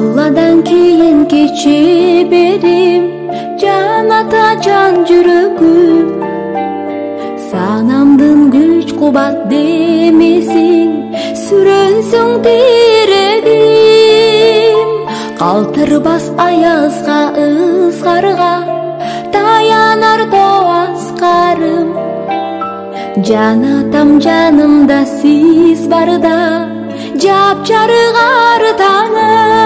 Алладан кейін кече берим, жан ата жан жүрөгүм. Санамдын күч кубат демесин, сүрөнсөң тирегим. Калтырбас аязга ызгарга, таянар тоас карым. Жан атам жанымда сиз барда, жап жарыгар таңым.